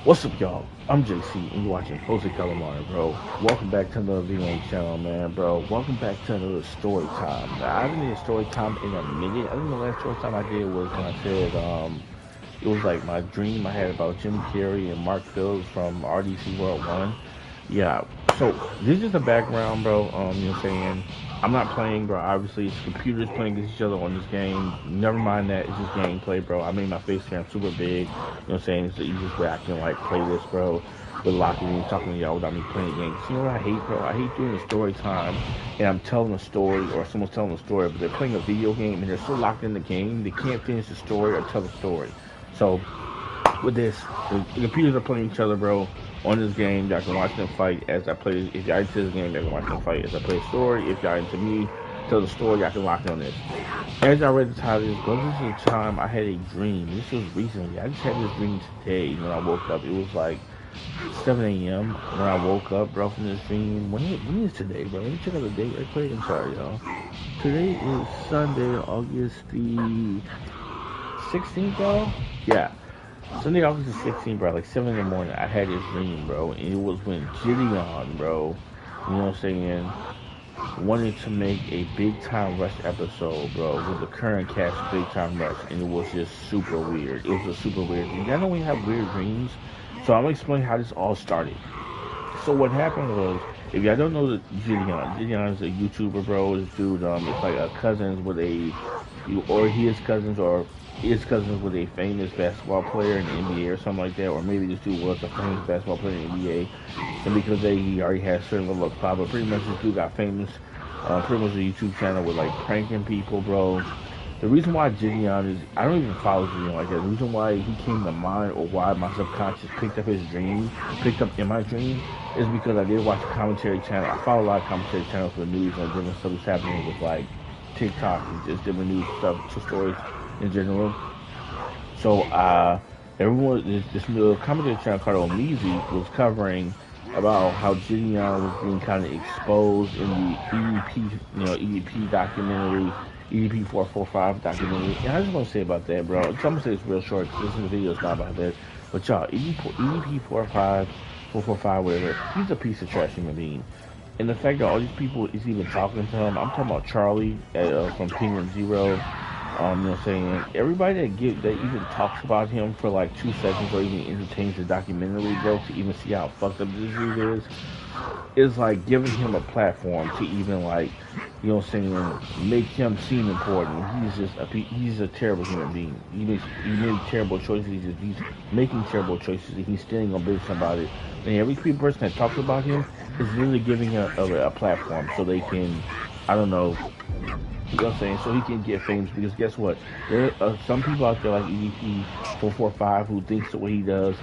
What's up, y'all? I'm JC, and you're watching Jose Calamari, bro. Welcome back to another video on the channel, man, bro. Welcome back to another story time. Now, I haven't did a story time in a minute. I think the last story time I did was when I said, it was like my dream I had about Jim Carrey and Mark Fields from RDC World 1. Yeah, so this is the background, bro. You know what I'm saying? I'm not playing, bro. Obviously, it's computers playing against each other on this game. Never mind that. It's just gameplay, bro. I made my face cam super big. You know what I'm saying? It's the easiest way I can, like, play this, bro. With locking in, talking to y'all without me playing the game. 'Cause you know what I hate, bro? I hate doing a story time and I'm telling a story or someone's telling a story, but they're playing a video game and they're so locked in the game, they can't finish the story or tell the story. So, with this, the computers are playing each other, bro. On this game, y'all can watch them fight as I play. If y'all into this game, y'all can watch them fight as I play a story. If y'all into me, tell the story, y'all can lock in on this. As I read the title, this bro, this is the time I had a dream. This was recently. I just had this dream today when I woke up. It was like 7 a.m. when I woke up, bro, from this dream. When is today, bro? Let me check out the date right quick. I'm sorry, y'all. Today is Sunday, August the 16th, y'all. Yeah. Sunday, August the 16th, bro, like 7 in the morning, I had this dream, bro, and it was when Jidon, bro, you know what I'm saying, wanted to make a Big Time Rush episode, bro, with the current cast of Big Time Rush, and it was just super weird. It was a super weird dream. Y'all know when you have weird dreams? So I'm gonna explain how this all started. So what happened was, if y'all don't know Jidon is a YouTuber, bro. This dude, it's like a cousins with a, or his cousins, or his cousins with a famous basketball player in the NBA or something like that, or maybe this dude was a famous basketball player in the NBA, and because he already had a certain level of clout, but pretty much this dude got famous, pretty much a YouTube channel with like pranking people, bro. The reason why Jidon is, I don't even follow Jidon like that. The reason why he came to mind or why my subconscious picked up his dream, picked up in my dream, is because I did watch a commentary channel. I follow a lot of commentary channels for news and different stuff that's happening with like TikTok and just different news stuff, to stories in general. So, everyone, this new commentary channel called Omizi was covering about how Jidon was being kind of exposed in the EDP, EDP documentary, EDP 445 documentary. And I just want to say about that, bro. So I'm gonna say it's real short because this video is not about that. But y'all, EDP 45, 445, whatever, he's a piece of trash human being. And the fact that all these people is even talking to him, I'm talking about Charlie from Penguin Zero. You know what I'm saying? Everybody that even talks about him for like 2 seconds or even entertains the documentary, bro, to even see how fucked up this dude is like giving him a platform to even like, you know what I'm saying, make him seem important. He's a terrible human being. He made terrible choices. He's making terrible choices. And he's standing on business about it. And every person that talks about him is really giving a platform so they can, I don't know, you know what I'm saying? So he can get famous because guess what? There are some people out there like EDP 445 who thinks the way he does,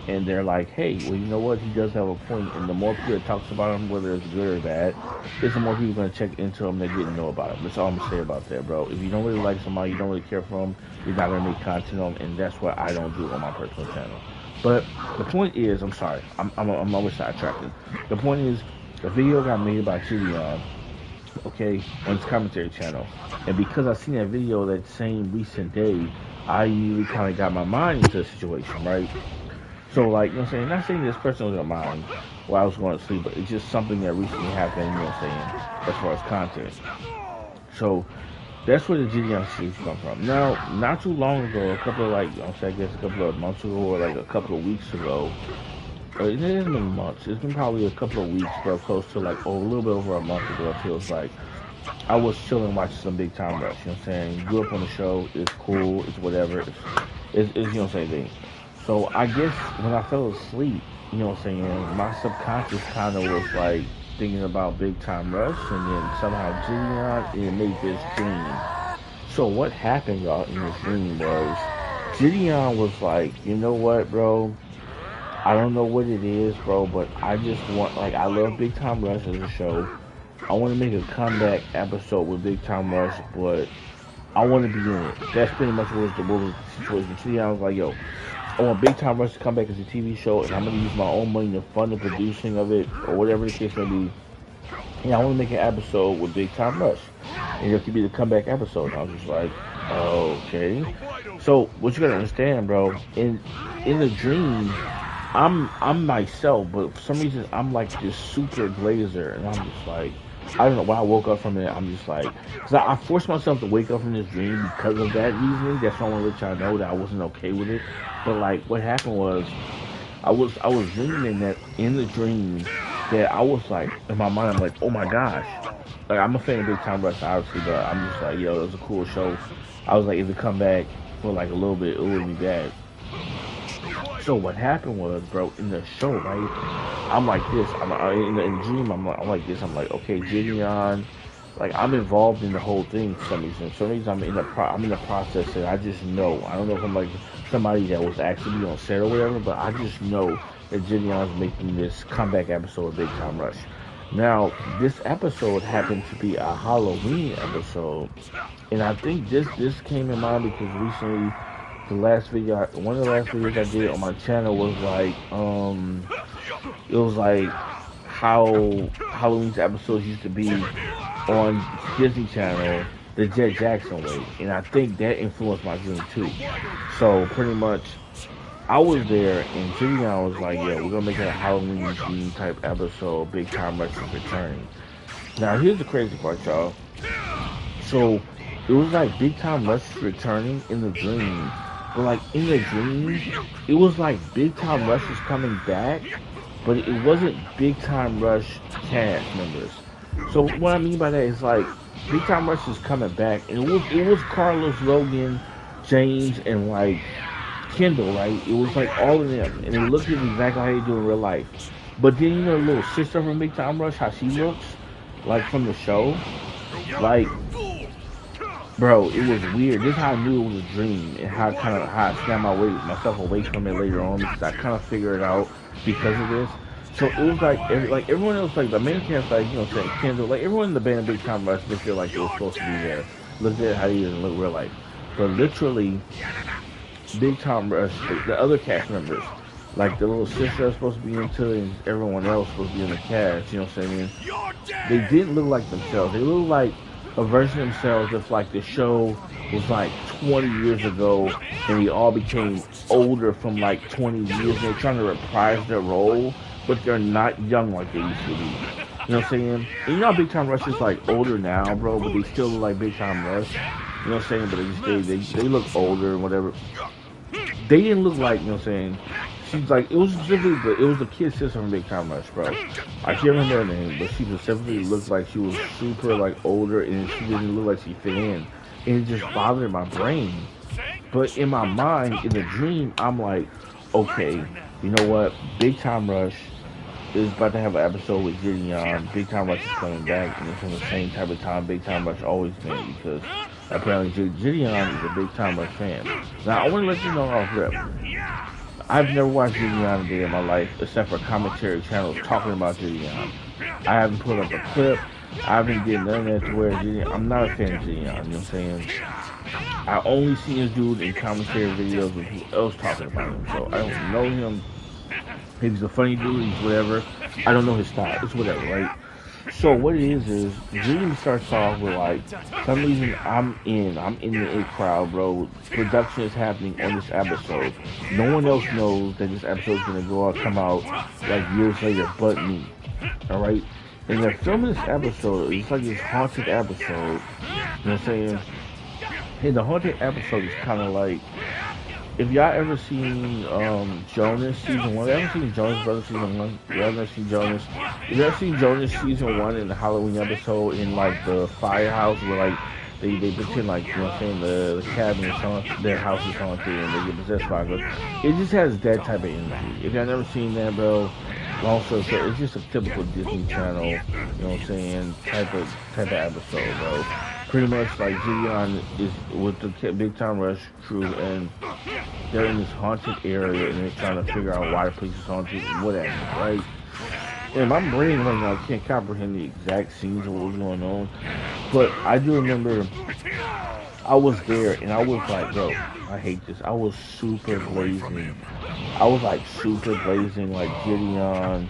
and they're like, hey, well, you know what? He does have a point, and the more people that talks about him, whether it's good or bad, is the more people going to check into him that didn't know about him. That's all I'm going to say about that, bro. If you don't really like somebody, you don't really care for him, you're not going to make content on him, and that's what I don't do on my personal channel. But the point is, I'm sorry, I'm always sidetracking. The point is, the video got made by Jidon, okay, on his commentary channel. And because I seen that video that same recent day, I immediately kind of got my mind into the situation, right? So, like, you know what I'm saying? Not saying this person was in mind while I was going to sleep, but it's just something that recently happened, you know what I'm saying, as far as content. So, that's where the Gideon series come from. Now, not too long ago, a couple of, like, I'm saying, I guess a couple of months ago, or like a couple of weeks ago, it hasn't been months. It's been probably a couple of weeks, bro, close to like, oh, a little bit over a month ago, it feels like. I was chilling watching some Big Time Rush, you know what I'm saying? Grew up on the show, it's cool, it's whatever, it's you know what I'm saying, thing. So I guess when I fell asleep, you know what I'm saying, my subconscious kind of was like thinking about Big Time Rush, and then somehow Gideon, and it made this dream. So what happened, y'all, in this dream was, Gideon was like, you know what, bro? I don't know what it is, bro, but I just want, like, I love Big Time Rush as a show. I want to make a comeback episode with Big Time Rush, but I want to be in it. That's pretty much what was the situation. See, I was like, yo, I want Big Time Rush to come back as a TV show, and I'm going to use my own money to fund the producing of it, or whatever the case may be. And I want to make an episode with Big Time Rush. And it could be the comeback episode. And I was just like, okay. So, what you got to understand, bro, in the dream, I'm myself, but for some reason I'm like this super glazer, and I'm just like, I don't know why I woke up from it. I'm just like, cause I forced myself to wake up from this dream because of that reasoning. That's why I want to let y'all know that I wasn't okay with it. But like, what happened was, I was dreaming in the dream that I was like in my mind. I'm like, oh my gosh, like I'm a fan of Big Time Rush, obviously, but I'm just like, yo, it was a cool show. I was like, if it come back for like a little bit, it would be bad. So what happened was, bro, in the show, right? I'm like this. In the dream. I'm like this. I'm like, okay, Jidon. Like I'm involved in the whole thing for some reason. For some reason, I'm in the process, and I just know. I don't know if I'm like somebody that was actually on set or whatever, but I just know that Jidion's making this comeback episode of Big Time Rush. Now, this episode happened to be a Halloween episode, and I think this came in mind because recently one of the last videos I did on my channel was like, it was like how Halloween's episodes used to be on Disney Channel, the Jet Jackson way, and I think that influenced my dream too. So pretty much, I was there, and Jidon was like, "Yeah, we're gonna make it a Halloween theme type episode. Big Time Rush is returning." Now here's the crazy part, y'all. So it was like Big Time Rush is returning in the dream. But like in the dream, it was like Big Time Rush is coming back, but it wasn't Big Time Rush cast members. So what I mean by that is like Big Time Rush is coming back, and it was Carlos, Logan, James, and like Kendall, right? It was like all of them, and it looked exactly how they do in real life. But then you know the little sister from Big Time Rush, how she looks, like from the show, like. Bro, it was weird. This is how I knew it was a dream, and how I snapped myself away from it later on because I kind of figured it out because of this. So it was like everyone else, like the main cast, like you know, saying Kendall, like everyone in the band of Big Time Rush, they feel like they were supposed to be there. Look at how he is in real life, but literally, Big Time Rush, the other cast members, like the little sister was supposed to be into it, and everyone else was supposed to be in the cast. You know what I'm saying? They didn't look like themselves. They looked like a version of themselves if like the show was like 20 years ago and they all became older from like 20 years and they're trying to reprise their role, but they're not young like they used to be. You know what I'm saying? And you know how Big Time Rush is like older now, bro, but they still look like Big Time Rush. You know what I'm saying? But they look older and whatever. They didn't look like, you know what I'm saying? She's like, it was the kid sister from Big Time Rush, bro. I can't remember her name, but she specifically looked like she was super like older, and she didn't look like she fit in, and it just bothered my brain. But in my mind, in the dream, I'm like, okay, you know what? Big Time Rush is about to have an episode with Jidon. Big Time Rush is coming back, and it's from the same type of time Big Time Rush always been because apparently Jidon is a Big Time Rush fan. Now I want to let you know off rip. I've never watched Jidon a day in my life except for commentary channels talking about Jidon. I haven't put up a clip. I haven't did none of that to where I'm not a fan of Jidon, you know what I'm saying? I only see this dude in commentary videos with who else talking about him. So I don't know him. If he's a funny dude, he's whatever. I don't know his style. It's whatever, right? So what it is Jimmy starts off with like, some reason I'm in the A crowd, bro. Production is happening on this episode. No one else knows that this episode is gonna come out like years later, but me. All right, and they're filming this episode. It's like this haunted episode. You know what I'm saying? And the haunted episode is kind of like. If y'all ever seen Jonas season 1, ever seen Jonas Brothers season 1? You ever seen Jonas? You ever seen Jonas season 1 in the Halloween episode in like the firehouse where like they pretend like, you know what I'm saying, the cabin is haunted, their house is haunted and they get possessed by ghosts. It just has that type of energy. If y'all never seen that, bro, long story short, it's just a typical Disney Channel, you know what I'm saying, type of episode, bro. Pretty much like Jidon is with the Big Time Rush crew and they're in this haunted area and they're trying to figure out why the place is haunted and whatever, right? And my brain right now can't comprehend the exact scenes of what was going on, but I do remember I was there and I was like, bro, I hate this. I was super blazing. I was like super blazing like Jidon,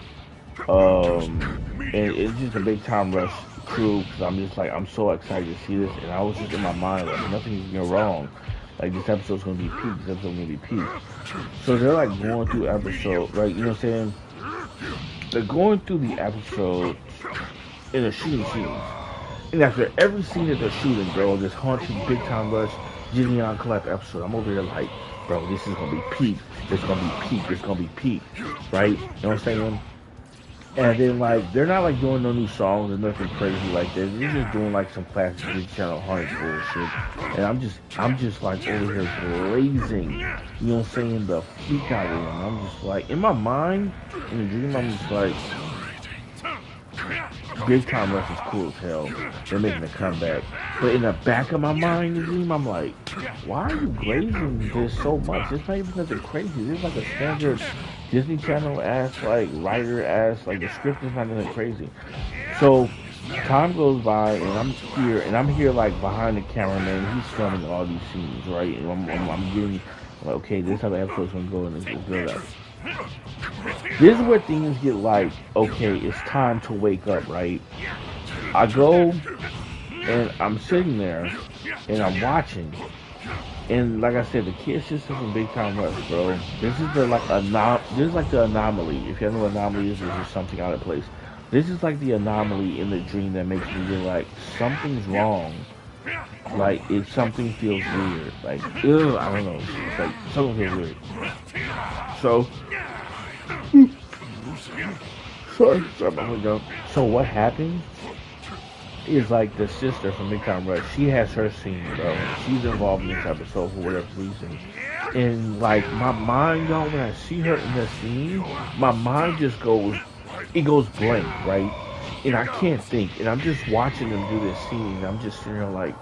and it's just a Big Time Rush crew because I'm just like, I'm so excited to see this, and I was just in my mind like nothing's going wrong. Like this episode's gonna be peak. This episode's gonna be peak. So they're like going through episode, like you know what I'm saying? They're going through the episode in a shooting scenes. And after every scene that they're shooting, bro, this haunting big time rush, Jidon collab episode, I'm over here like, bro, this is gonna be peak. This is gonna be peak. This is gonna be peak, right? You know what I'm saying? And then like they're not like doing no new songs or nothing crazy like that. They're just doing like some classic Big Channel haunted bullshit. And I'm just like over here blazing. You know what I'm saying? The freak out of them. I'm just like in my mind, in the dream, I'm just like Big Time Rush is cool as hell. They're making a comeback. But in the back of my mind, the dream, I'm like, why are you glazing this so much? It's not even nothing crazy. This is like a standard Disney Channel ass, like writer ass, like the script is not nothing crazy. So time goes by and I'm here like behind the cameraman. He's filming all these scenes, right? And I'm getting like, okay, this is how the episode's gonna go and it's build up. This is where things get like, okay, it's time to wake up, right? I go and I'm sitting there and I'm watching. And like I said, the kid sister from Big Time Rush, bro. This is the anomaly. If you know what anomaly is, this is something out of place. This is like the anomaly in the dream that makes me feel like something's wrong. Like if something feels weird. Like, ugh, I don't know. It's like something feels weird. So sorry about my joke. So what happened is like the sister from Big Time Rush, she has her scene, bro. She's involved in this episode for whatever reason. And like my mind, y'all, when I see her in the scene, my mind just goes blank, right? And I can't think. And I'm just watching them do this scene, and I'm just sitting there like,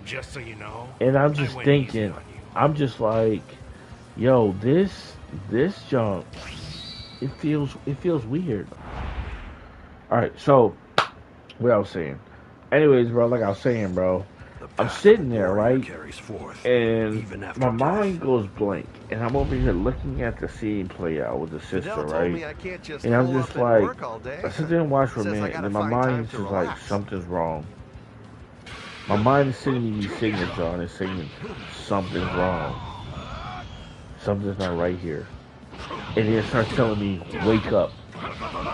Just so you know. And I'm just thinking, I'm just like, yo, this junk, it feels weird. Alright, so what I was saying. Anyways, bro, like I was saying, bro, I'm sitting there, right? And my mind goes blank. And I'm over here looking at the scene play out with the sister, right? And I'm just like, I sit there and watch for a minute, and then my mind is just like, something's wrong. My mind is sending me these signals, John, and saying, something's wrong. Something's not right here. And then it starts telling me, wake up.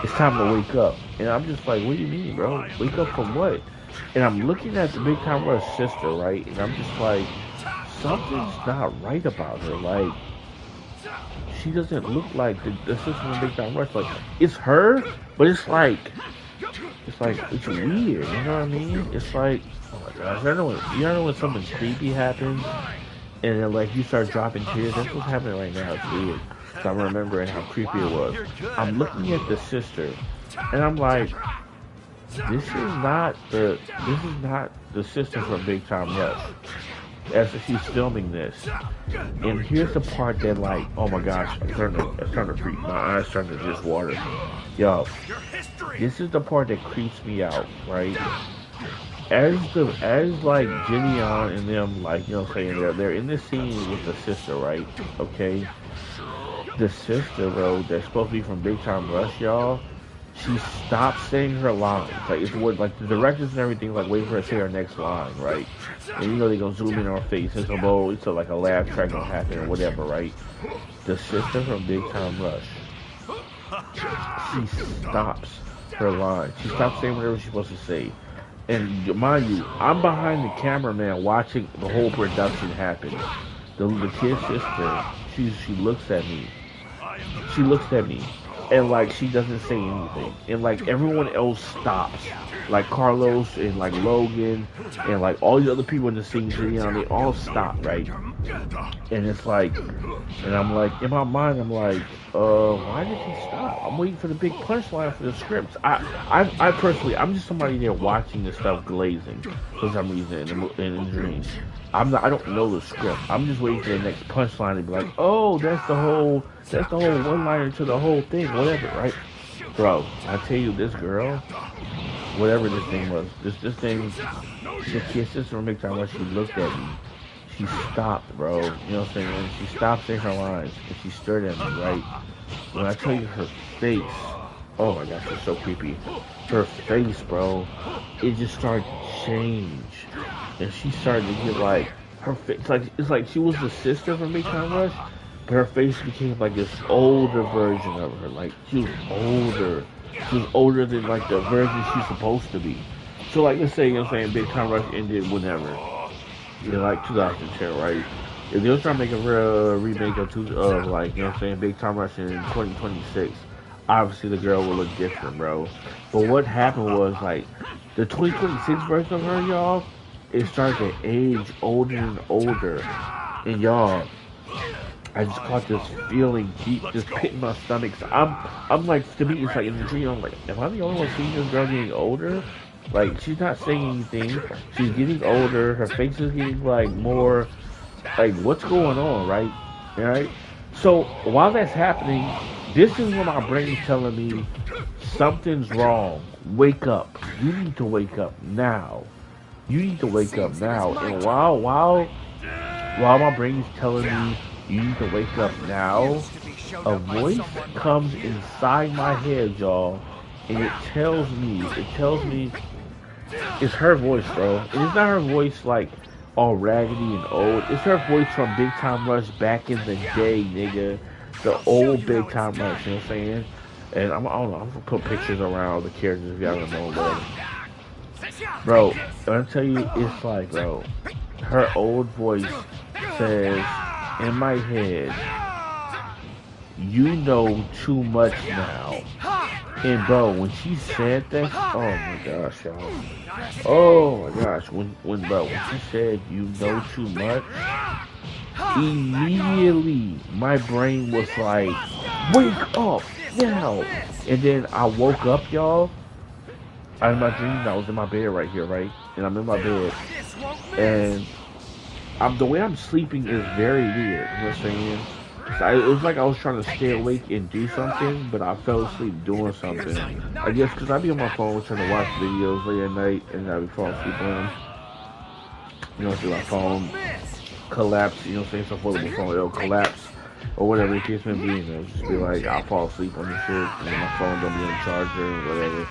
It's time to wake up. And I'm just like, what do you mean, bro? Wake up from what? And I'm looking at the Big Time Rush sister, right? And I'm just like, something's not right about her. Like, she doesn't look like the sister from Big Time Rush. Like, it's her, but it's weird. You know what I mean? It's like, oh my gosh, you know when something creepy happens, and then like you start dropping tears. That's what's happening right now. It's weird. So I'm remembering how creepy it was. I'm looking at the sister, and I'm like, this is not the sister from Big Time Rush. As she's filming this, and here's the part that like, oh my gosh, it's starting to creep. My eyes starting to just water. Yo, this is the part that creeps me out, right? As like Jidon and them, like, you know what I'm saying, they're in this scene with the sister, right? Okay, the sister, bro, that's supposed to be from Big Time Rush, y'all. She stopped saying her lines. Like, it's what, like, the directors and everything, like, waiting for her to say her next line, right? And you know they gonna zoom in on her face, and it's like a laugh track gonna happen or whatever, right? The sister from Big Time Rush, she stops her line. She stops saying whatever she's supposed to say. And mind you, I'm behind the cameraman watching the whole production happen. The kid's sister, she looks at me. She looks at me. And like she doesn't say anything, and like everyone else stops, like Carlos and like Logan and like all the other people in the scene, you know, they all stop, right? And it's like, and I'm like, in my mind, I'm like, why did he stop? I'm waiting for the big punchline for the scripts. I personally, I'm just somebody there watching this stuff glazing for some reason in the dreams. I don't know the script. I'm just waiting for the next punchline to be like, oh, that's the whole one-liner to the whole thing, whatever, right? Bro, I tell you, this girl, whatever this thing was, this thing, the kid sister from Big Time, when she looked at me, she stopped, bro. You know what I'm saying? She stopped saying her lines, and she stared at me, right? When I tell you her face Oh my gosh, it's so creepy. Her face, bro, it just started to change, and she started to get like her face. Like it's like she was the sister from Big Time Rush, but her face became like this older version of her. Like she was older. She was older than like the version she's supposed to be. So like let's say, you know what I'm saying, Big Time Rush ended whenever. Like 2010, right? If they was trying to make a real remake of like, you know what I'm saying, Big Time Rush in 2026, obviously the girl will look different, bro. But what happened was like the 2026 version of her, y'all, it started to age older and older. And y'all, I just caught this feeling deep, this pit in my stomach. So I'm like, to me, it's like in the dream. I'm like, am I the only one seeing this girl getting older? Like, she's not saying anything. She's getting older. Her face is getting like more. Like, what's going on, right? Right. So while that's happening, this is when my brain's telling me something's wrong. Wake up. You need to wake up now. You need to wake up now. And while my brain's telling me you need to wake up now, a voice comes inside my head, y'all, and it tells me it's her voice, bro. And it's not her voice like all raggedy and old. It's her voice from Big Time Rush back in the day, nigga. The old Big Time Rush, you know what I'm saying? And I don't know, I'm gonna put pictures around the characters if y'all don't know, bro. When I tell you, it's like, bro, her old voice says in my head, you know too much now. And bro, when she said that, oh my gosh, y'all. Oh my gosh, when she said you know too much, immediately my brain was like, wake up now. And then I woke up, y'all. I in my dream, I was in my bed right here, right? And I'm in my bed, and the way I'm sleeping is very weird. You know what I'm saying? It was like I was trying to stay awake and do something, but I fell asleep doing something. I guess because I be on my phone trying to watch videos late at night, and I be falling asleep on them. You know, my phone collapse. You know, what I'm saying, so foldable phone, it'll collapse or whatever the case may be. And it'll just be like I'll fall asleep on the shit, and then my phone don't be on the charger or whatever.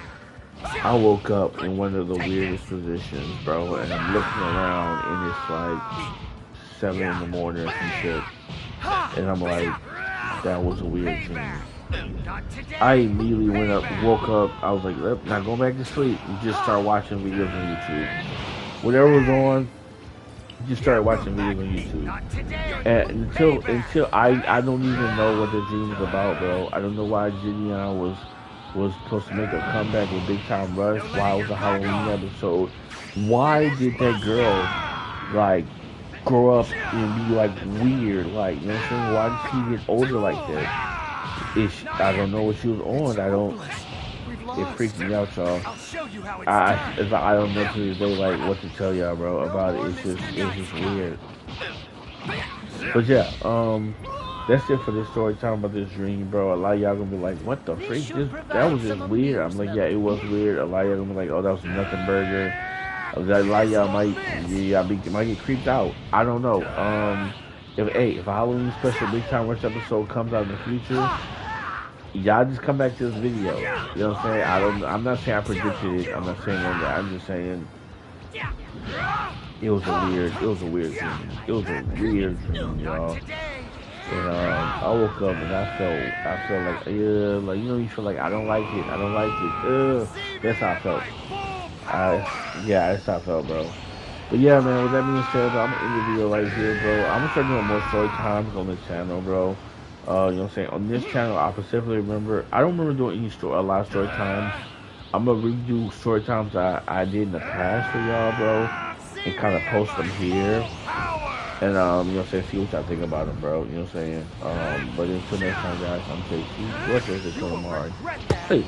I woke up in one of the weirdest positions, bro, and I'm looking around, and it's like 7 in the morning or some shit. And I'm like, that was a weird dream. I immediately woke up, I was like, not going back to sleep, and just start watching videos on YouTube. Whatever was on, just started watching videos on YouTube. And until I don't even know what the dream was about, bro. I don't know why Jidon was supposed to make a comeback with Big Time Rush. Why it was a Halloween episode? Why did that girl like grow up and be like weird? Like, you know what I'm saying? Why did she get older like that? I don't know what she was on. It freaked me out, y'all. I don't know to this day like what to tell y'all, bro, about it. It's just weird. But yeah, that's it for this story time about this dream, bro. A lot of y'all gonna be like, what the freak? That was just weird. I'm like, yeah, it was weird. A lot of y'all gonna be like, oh, that was a nothing burger. A lot of y'all might get creeped out. I don't know. If a Halloween special Big Time Rush episode comes out in the future, y'all just come back to this video. You know what I'm saying? I'm not saying I predicted it. I'm not saying that. I'm just saying it was a weird dream. It was a weird dream, y'all. And I woke up and I felt like, like, you know, you feel like I don't like it. That's how I felt. That's how I felt, bro. But yeah, man, with that being said, bro, I'm gonna end the video right here, bro. I'm gonna start doing more story times on this channel, bro. You know what I'm saying? On this channel, I specifically remember, I don't remember doing a lot of story times. I'm gonna redo story times I did in the past for y'all, bro, and kind of post them here. And, you know what I'm saying, see what y'all think about them, bro. You know what I'm saying? But until next time, guys, I'm JC. What's this? Until tomorrow. Hey,